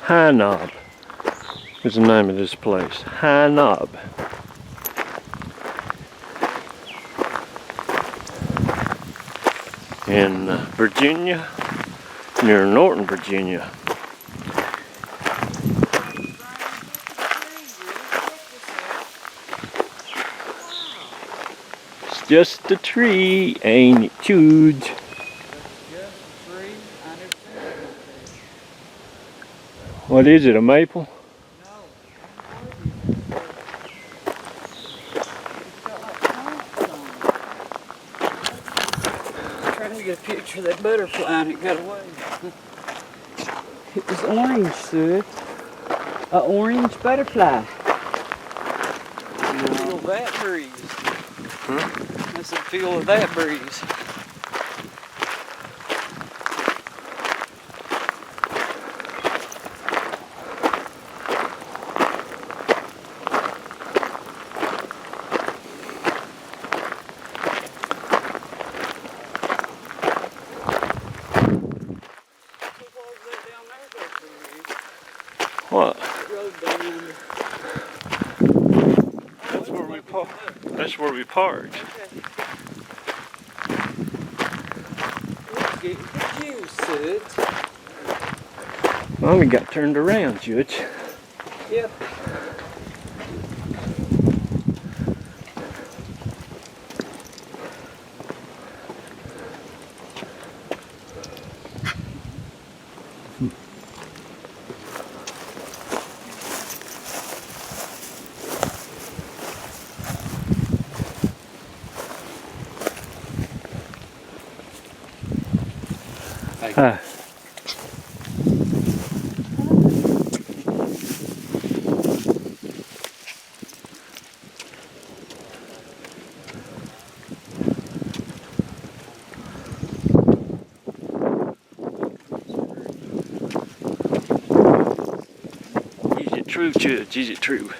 High Knob is the name of this place. High Knob. In Virginia, near Norton, Virginia. It's just a tree, ain't it huge? What is it, a maple? Trying to get a picture of that butterfly and it got away. It was orange, Sue. An orange butterfly. Feel that breeze. That's the feel of that breeze. What? That's where we parked. Mommy got turned around, Judge. Yep. Hi. Is it true, Judge? Is it true?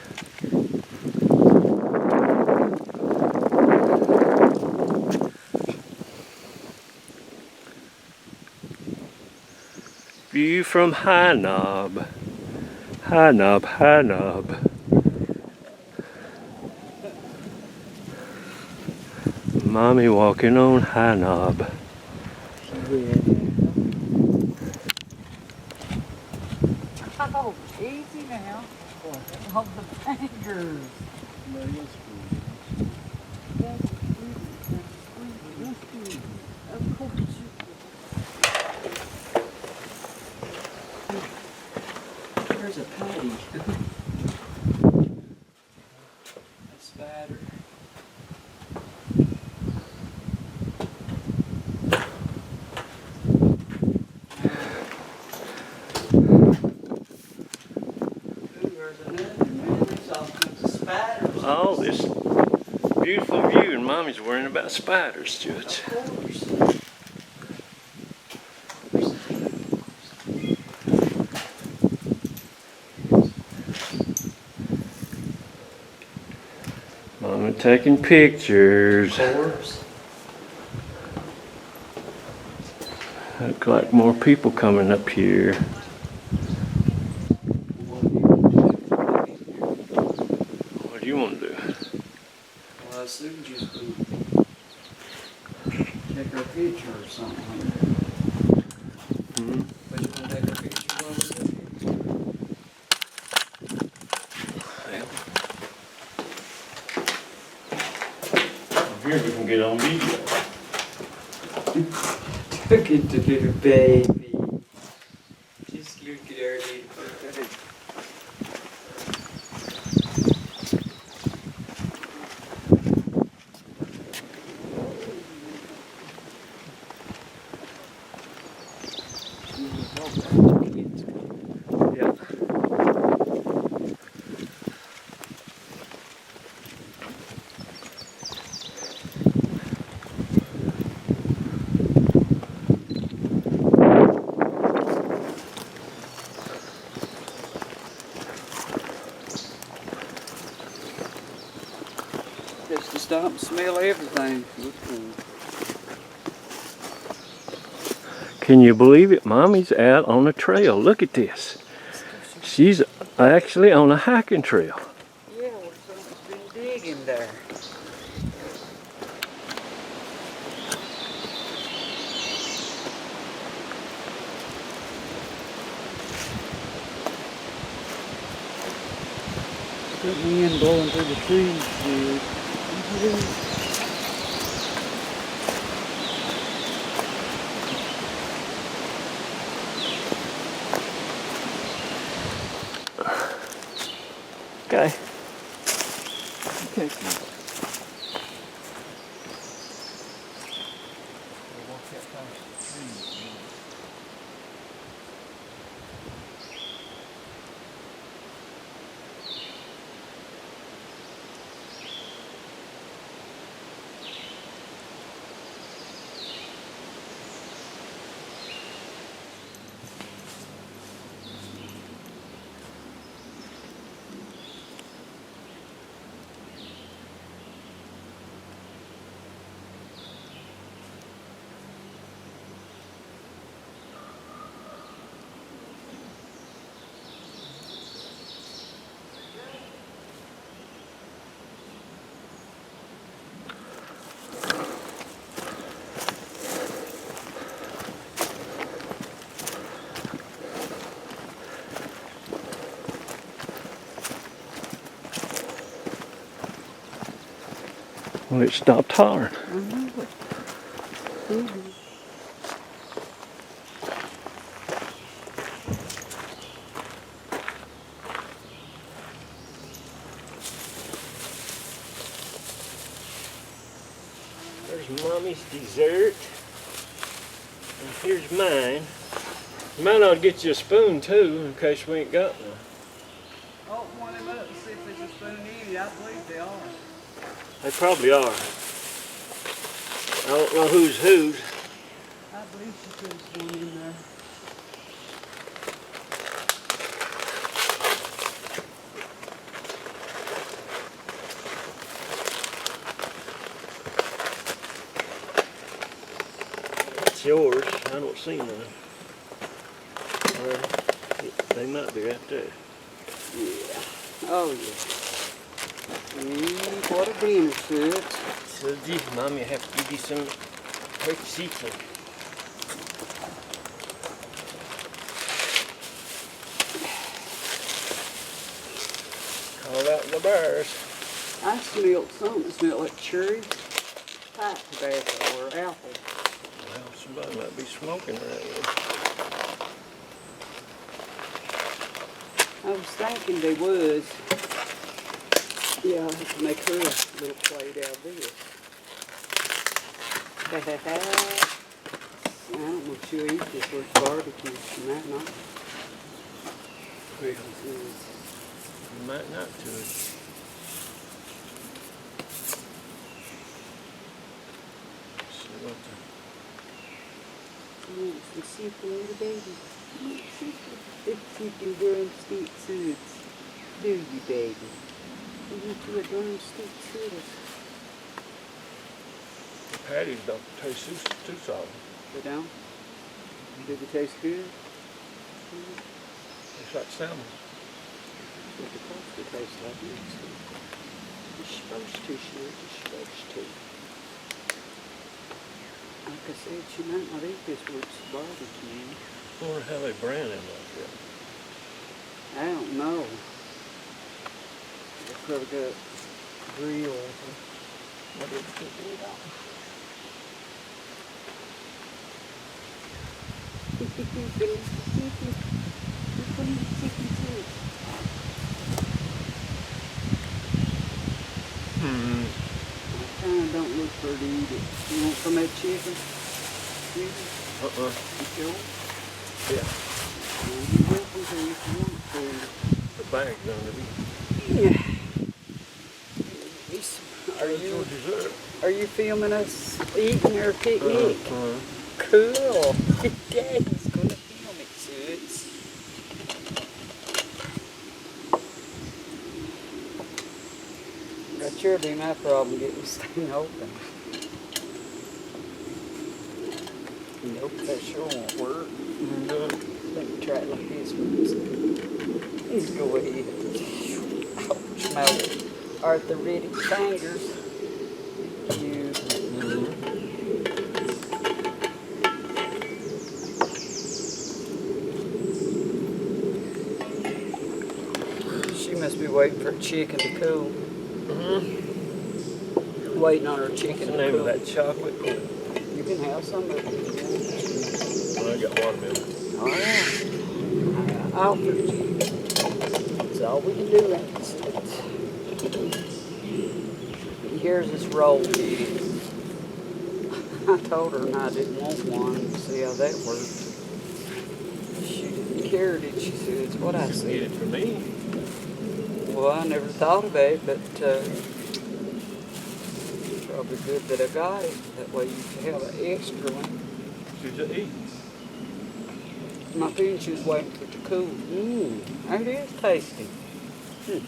View from High Knob. High Knob, High Knob. Mommy walking on High Knob. Oh, easy now. Hold the fingers. Of course. There's a patty. A spider. Oh, this beautiful view, and Mommy's worrying about spiders, Judge. Mommy taking pictures. Look like more people coming up here. What do you want to do? Well, I assumed you could take her picture or something. But you want to take her picture while we're Here we can get on video. Look at the little baby. Just look at her little baby. Yeah. Just to stop and smell everything. Can you believe it? Mommy's out on a trail. Look at this. She's actually on a hiking trail. Yeah, well, someone's been digging there. The wind blowing through the trees, dude. Okay. Okay. Well, it stopped hollering. There's Mommy's dessert. And here's mine. You might ought to get you a spoon too, in case we ain't got one. Oh, point him up and see if there's a spoon in it. I believe they are. They probably are. I don't know who's whose. I believe she puts one in there. It's yours. I don't see none. Well, they might be right there. Yeah. Oh, yeah. What a dinner, Sid. So, Mommy, I have to give you some chicken. Call out the bears. I smelled something that smelled like cherry pipe tobacco or apple. Well, somebody might be smoking right here. I was thinking they was. Yeah, I'll have to make her a little plate out of this. I don't know if she'll eat this with barbecue. She might not. You might not to it. See what the... Some simple little baby. Chicken drumstick suds. Do you, baby? You want you a drumstick suds? The patties don't taste too solid. They don't? Do they taste good? It's like salmon. What the pasta tastes like next to it. You're supposed to, Sherry. You're supposed to. Like I said, she might not eat this with barbecue. I wonder how they brand them like that. I don't know. They probably got grill or something. What did you do it on? I kind of don't look for her to eat it. You want some of that chicken? Uh-uh. You sure? Yeah. Well, you're welcome to if you want to. The bag's underneath. Yeah. Dessert. Are you filming us eating our picnic? Cool. Daddy's gonna film it, Suds. That sure be my problem getting this thing open. Nope, that sure won't work. No. Let me try it like this one. Go ahead. Oh, smell it. Arthritic fingers. You. She must be waiting for chicken to cool. Waiting on her chicken What's the to name cool. of that chocolate? You can have some of it. Oh, I got watermelon. All right. I offered you. That's all we can do. Here's this roll, Kitty. I told her I didn't want one. See how that worked. She didn't care, did she? See, that's what I Get said. it for me. Well, I never thought of it, but probably good that I got it. That way you can have an extra one. Should you eat? My opinion, she was waiting for it to cool. It is tasty. Good.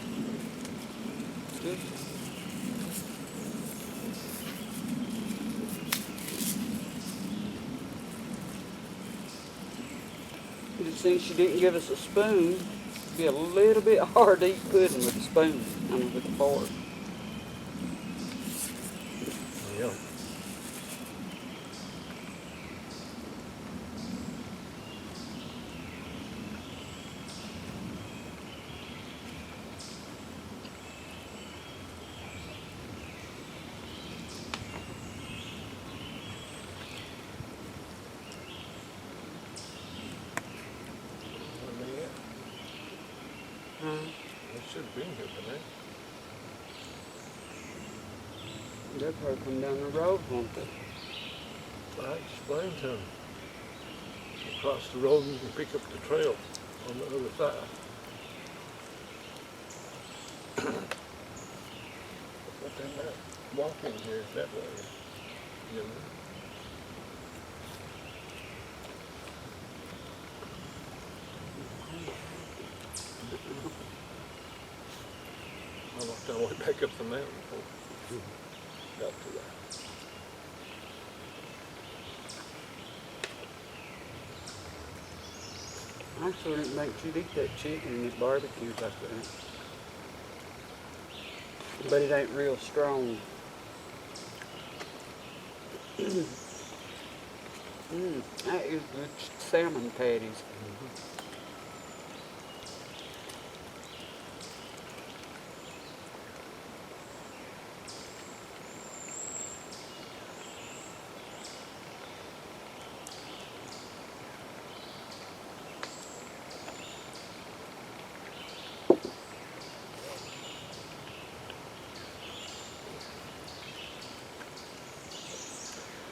Since she didn't give us a spoon, it'd be a little bit hard to eat pudding with a spoon. I mean, with a fork. Yeah. They should have been here tonight. They'll probably come down the road, won't they? I explained to them. Across the road, you can pick up the trail on the other side. But they're not walking here that way. You know? I walked all the way back up the mountain before we got to that. I sure didn't think she'd eat that chicken and it barbecued like that. But it ain't real strong. That is good salmon patties.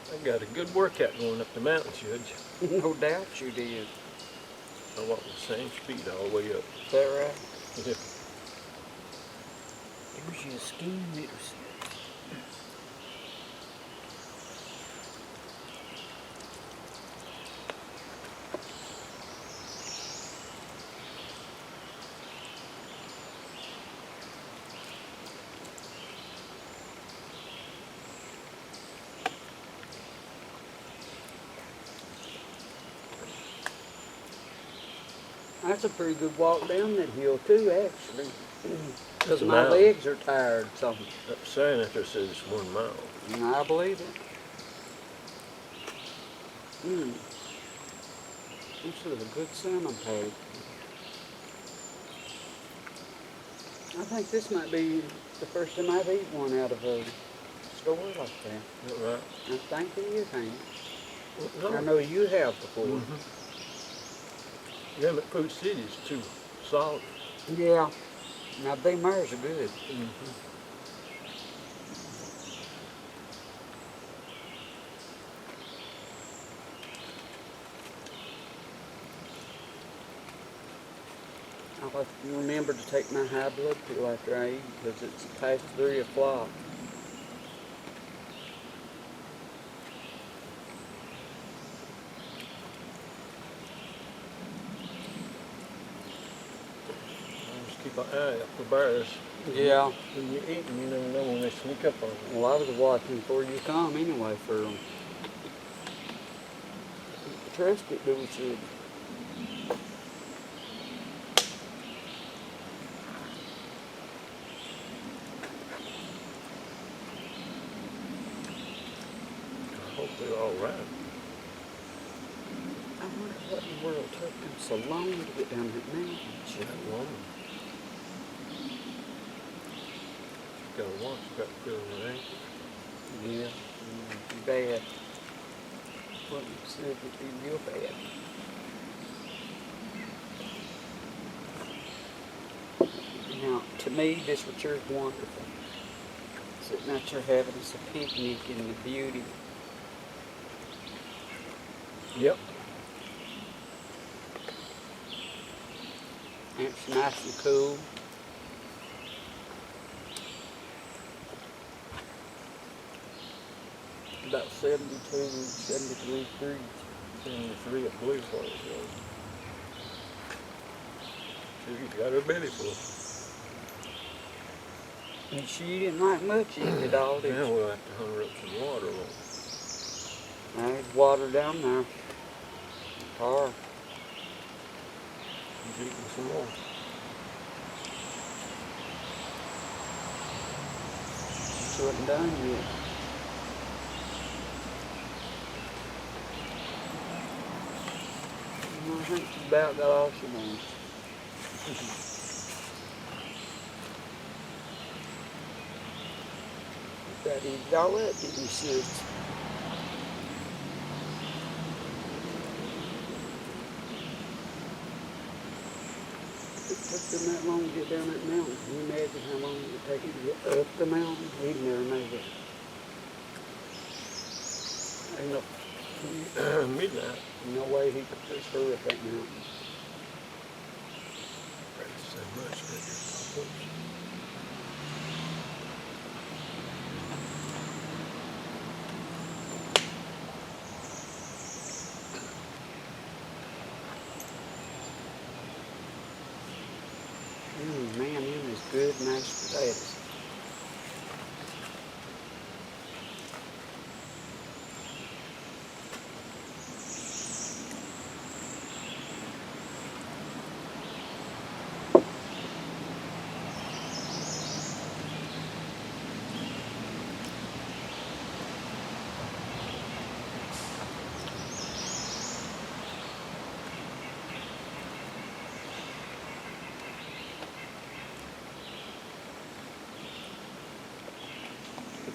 I got a good workout going up the mountain, Judge. No doubt you did. I walked the same speed all the way up. Is that right? Yeah. Here's your skin literacy. That's a pretty good walk down that hill too, actually. Because my mile. legs are tired, so That sign out there says it's 1 mile. I believe it. This is a good salmon patty. I think this might be the first time I've eaten one out of a store like that. Is that right? I think it is, ain't it? No. I know you have before. Them at Food City is too solid. Yeah. Now, them theirs are good. I'll have to remember to take my high blood pill after I eat because it's past 3 o'clock. Just keep an eye out for bears. Yeah. When you're eating, you never know when they sneak up on you. Well, I was watching before you come anyway for them. Trust it, do we should. hope they're all right. I wonder what in the world took them so long to get down that mountain. That woman. She's got a watch got killed in her ankle. Yeah, too bad. What you said would be real bad. Now, to me, this retreat is wonderful. Sitting out here having us a picnic in the beauty. Yep. It's nice and cool. About 72, 73 degrees. 73 at Blue Falls Road. She's got her belly full. And she didn't like much eating it all, did Now she? we'll have to hunt her up some water on. There's water down there. Tar. She's eating some more. She wasn't done yet. I think she's about got all she wants. That is all that, didn't you, sis? It took them that long to get down that mountain. Can you imagine how long it would take you to get up the mountain? We'd never made it. Ain't Midnight. no way he could push her up that mountain. That's so much bigger. Man, them is good mashed potatoes.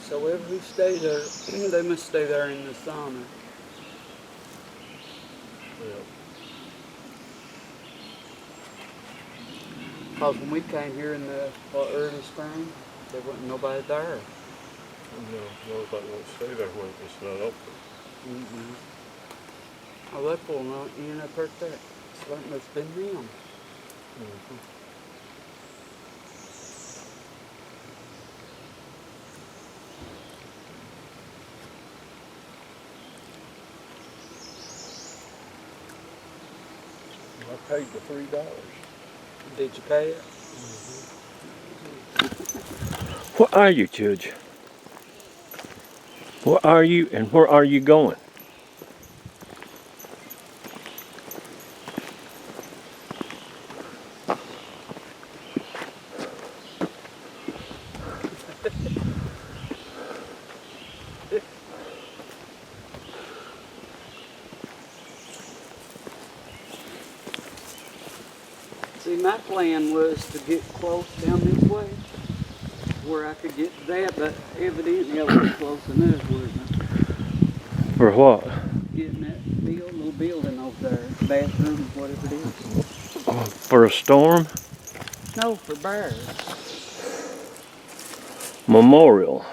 So whoever who stay there, they must stay there in the sauna. Yeah. Because when we came here in the early spring, there wasn't nobody there. No, nobody won't stay there when it's not open. Mm-hmm. Oh, that poor one ended up hurt that. So that must have been him. Mm-hmm. I paid the $3. Did you pay it? What are you, Judge? What are you and where are you going? See, my plan was to get close down this way, where I could get to that, but evidently I wasn't close enough, wasn't I? For what? Getting that little building over there, bathroom, whatever it is. For a storm? No, for bears. Memorial.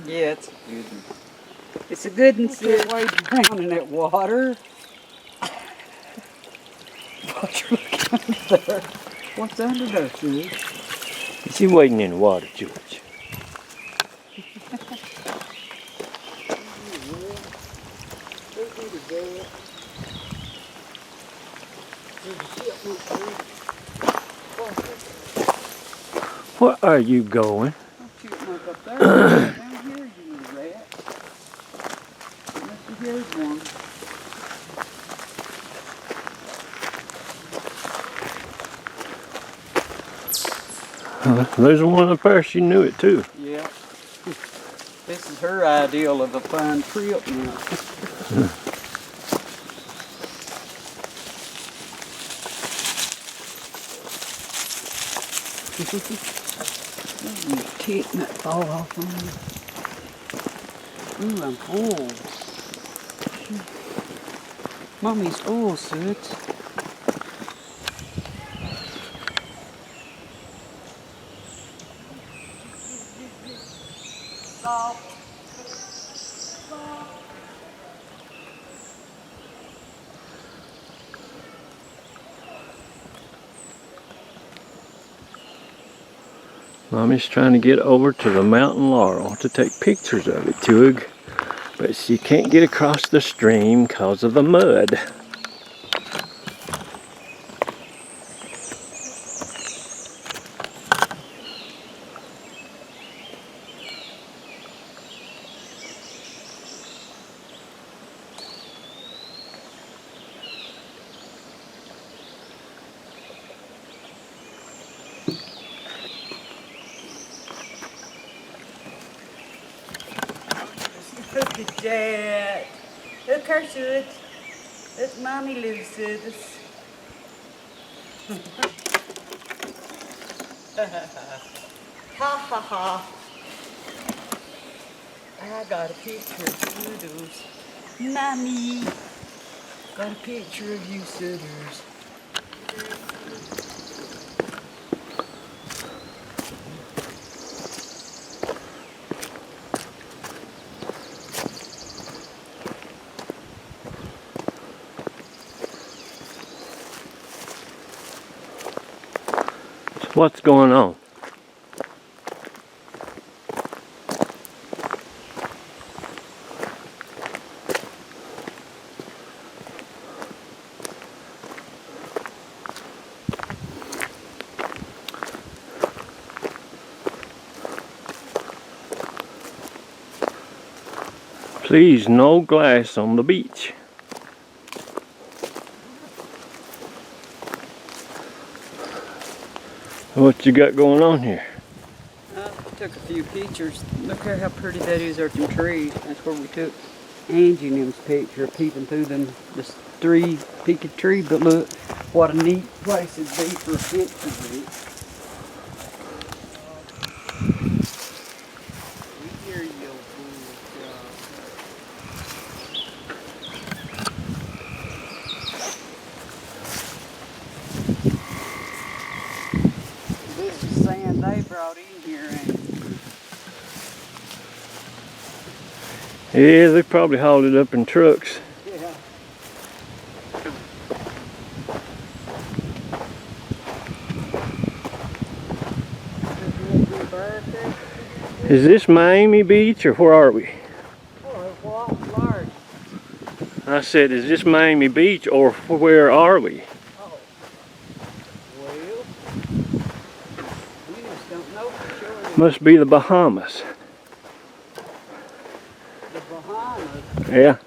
Yeah, it's a good one. It's a good one, still way down in that water. What you looking under there? What's under there, Sue? Is he wading in the water, George? Where are you going? Chipmunk up there. Down here you was at. Must be here's one. There's one up there, she knew it too. Yeah. This is her ideal of a fun trip now. Ooh, tick might fall off on me. Ooh, I'm full. Mommy's full, Soot. Mommy's trying to get over to the mountain laurel to take pictures of it, Tug, but she can't get across the stream because of the mud. Look at that. Look her, Soot. Let Mommy loose, Soot. Ha ha ha. I got a picture of Sooters. Mommy. Got a picture of you, Sooters. What's going on? Please, no glass on the beach. What you got going on here? I took a few pictures. Look at how pretty that is, there, them trees. That's where we took Angie and them's picture, peeping through them, this three-peaked tree. But look, what a neat place it'd be for a picture of it. We hear you, This is sand they brought in here, and Yeah, they probably hauled it up in trucks. yeah. Is this Miami Beach or where are we? Oh, what large. I said, is this Miami Beach or where are we? Oh. Well, we just don't know for sure. Must be the Bahamas. The Bahamas. Yeah.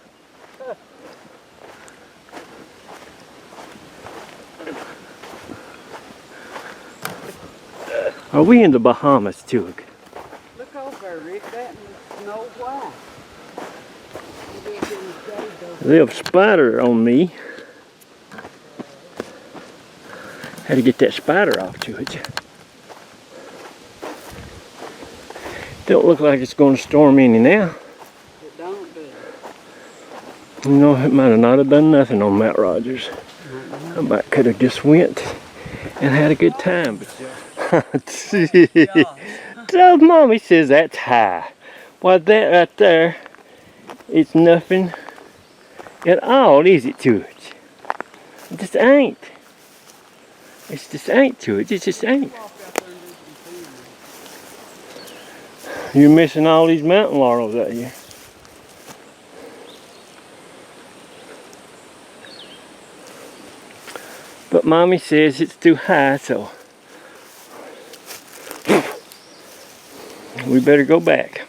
Are we in the Bahamas, too? Look over, Rick. That is Snow White. They'll spider on me. Had to get that spider off to it. Don't look like it's going to storm any now. It don't do it. You know, it might have not have done nothing on Mount Rogers. I might could have just went and had a good time. But so Mommy says that's high. Why, that right there, it's nothing at all, is it, to it? It just ain't. It just ain't to it. It just ain't. You're missing all these mountain laurels out here. But Mommy says it's too high, so we better go back.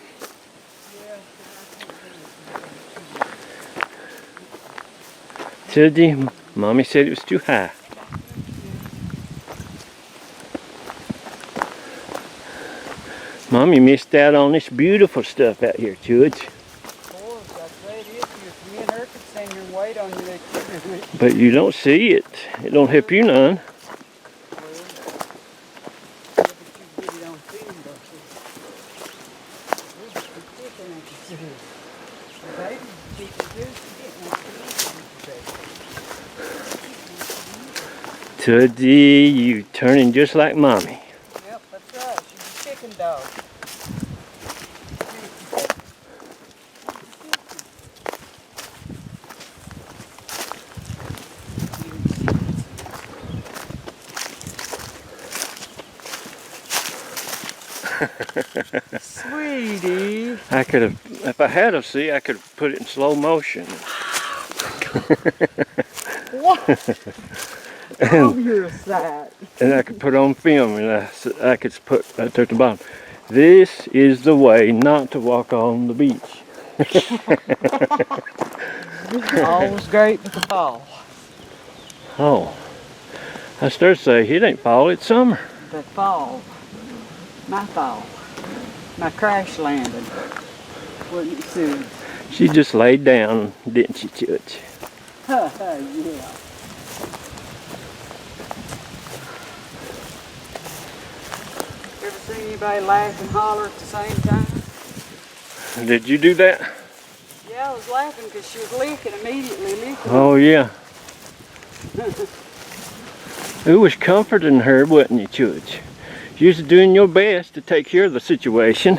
Told Mommy said it was too high. Mommy missed out on this beautiful stuff out here, Judge. Of course, I say it is. If me and her could stand here and wait on you, they could. But you don't see it. It don't help you none. Judgy, you turning just like Mommy. Yep, that's right. She's a chicken dog. Sweetie. I could have, if I had a see, I could have put it in slow motion. What? Oh, you're a sight. And I could put on film, and I could put right there at the bottom. This is the way not to walk on the beach. All was great but the fall. Oh, I started to say, it ain't fall, it's summer. The fall. My fall. My crash landing. Wasn't it soon? She just laid down, didn't she, Judge? Yeah. Ever seen anybody laugh and holler at the same time? Did you do that? Yeah, I was laughing because she was licking, immediately licking. Oh, yeah. It was comforting her, wasn't you, Judge? You was doing your best to take care of the situation.